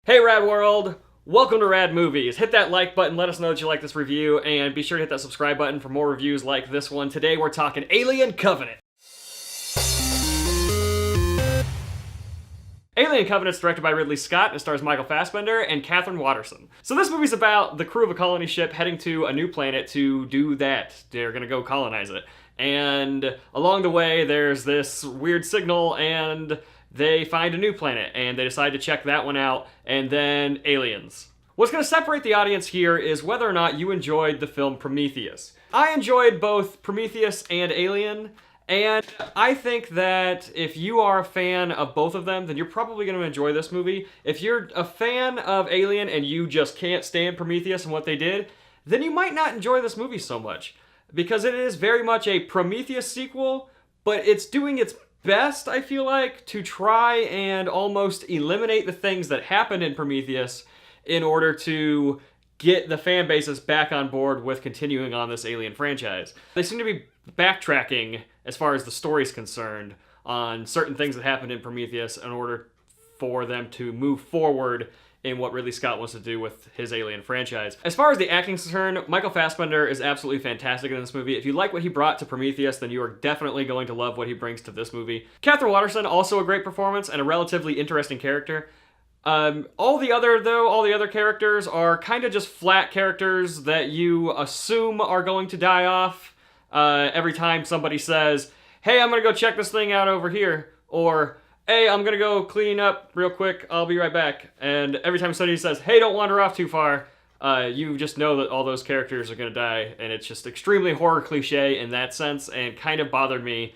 Hey Rad World! Welcome to Rad Movies. Hit that like button, let us know that you like this review, and be sure to hit that subscribe button for more reviews like this one. Today we're talking Alien Covenant. Alien Covenant's directed by Ridley Scott and stars Michael Fassbender and Catherine Watterson. So this movie's about the crew of a colony ship heading to a new planet to do that. They're gonna go colonize it. And along the way, there's this weird signal, and they find a new planet, and they decide to check that one out, and then aliens. What's going to separate the audience here is whether or not you enjoyed the film Prometheus. I enjoyed both Prometheus and Alien, and I think that if you are a fan of both of them, then you're probably going to enjoy this movie. If you're a fan of Alien and you just can't stand Prometheus and what they did, then you might not enjoy this movie so much, because it is very much a Prometheus sequel, but it's doing its best, I feel like, to try and almost eliminate the things that happened in Prometheus in order to get the fan bases back on board with continuing on this Alien franchise. They seem to be backtracking as far as the story's concerned on certain things that happened in Prometheus in order for them to move forward in what Ridley Scott wants to do with his Alien franchise. As far as the acting is concerned, Michael Fassbender is absolutely fantastic in this movie. If you like what he brought to Prometheus, then you are definitely going to love what he brings to this movie. Catherine Watterson, also a great performance and a relatively interesting character. All the other characters are kind of just flat characters that you assume are going to die off every time somebody says, "Hey, I'm gonna go check this thing out over here," or "Hey, I'm gonna go clean up real quick, I'll be right back." And every time somebody says, "Hey, don't wander off too far," you just know that all those characters are gonna die, and it's just extremely horror cliche in that sense, and kind of bothered me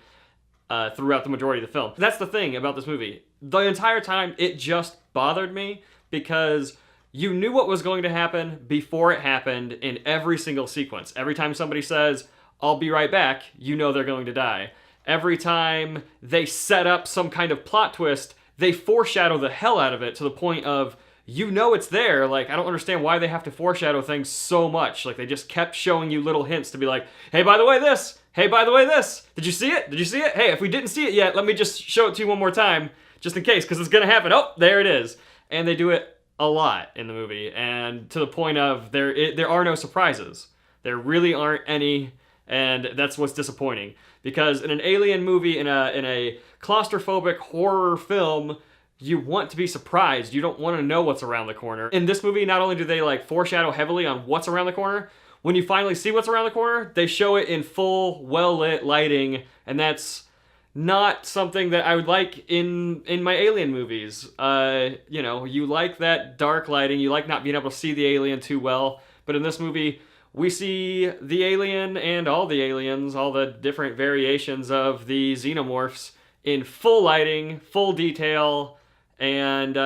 throughout the majority of the film. That's the thing about this movie. The entire time, it just bothered me, because you knew what was going to happen before it happened in every single sequence. Every time somebody says, "I'll be right back," you know they're going to die. Every time they set up some kind of plot twist, they foreshadow the hell out of it to the point of, you know it's there. Like, I don't understand why they have to foreshadow things so much. Like, they just kept showing you little hints to be like, "Hey, by the way, this. Hey, by the way, this. Did you see it? Did you see it? Hey, if we didn't see it yet, let me just show it to you one more time, just in case, because it's gonna happen. Oh, there it is." And they do it a lot in the movie, and to the point of there are no surprises. There really aren't any, and that's what's disappointing. Because in an alien movie, in a claustrophobic horror film, you want to be surprised. You don't want to know what's around the corner. In this movie, not only do they like foreshadow heavily on what's around the corner, when you finally see what's around the corner, they show it in full, well-lit lighting, and that's not something that I would like in my Alien movies. You know, you like that dark lighting, you like not being able to see the alien too well, but in this movie, we see the alien and all the aliens, all the different variations of the xenomorphs in full lighting, full detail, and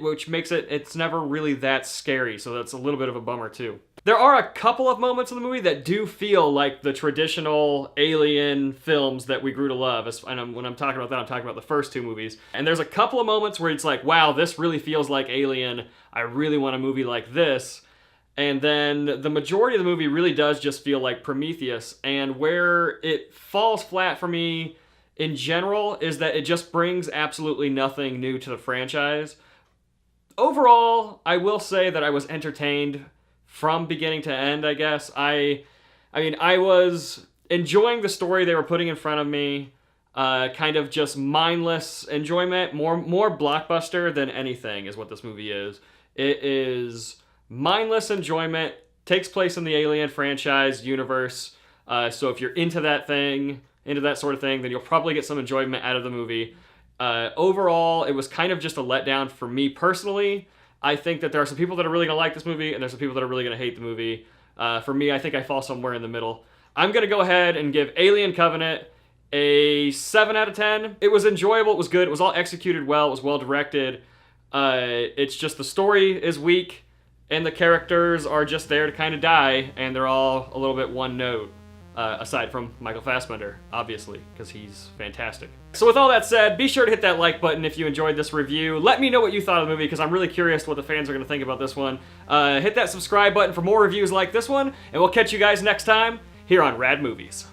which makes it's never really that scary, so that's a little bit of a bummer too. There are a couple of moments in the movie that do feel like the traditional Alien films that we grew to love. And when I'm talking about that, I'm talking about the first two movies. And there's a couple of moments where it's like, wow, this really feels like Alien. I really want a movie like this. And then the majority of the movie really does just feel like Prometheus. And where it falls flat for me in general is that it just brings absolutely nothing new to the franchise. Overall, I will say that I was entertained from beginning to end, I guess. I mean, I was enjoying the story they were putting in front of me. Kind of just mindless enjoyment. More blockbuster than anything is what this movie is. It is mindless enjoyment, takes place in the Alien franchise universe, so if you're into that sort of thing, then you'll probably get some enjoyment out of the movie. Overall, it was kind of just a letdown for me personally. I think that there are some people that are really going to like this movie, and there's some people that are really going to hate the movie. For me, I think I fall somewhere in the middle. I'm going to go ahead and give Alien Covenant a 7 out of 10. It was enjoyable, it was good, it was all executed well, it was well directed. It's just the story is weak, and the characters are just there to kind of die, and they're all a little bit one note, aside from Michael Fassbender, obviously, because he's fantastic. So with all that said, be sure to hit that like button if you enjoyed this review. Let me know what you thought of the movie, because I'm really curious what the fans are going to think about this one. Hit that subscribe button for more reviews like this one, and we'll catch you guys next time here on Rad Movies.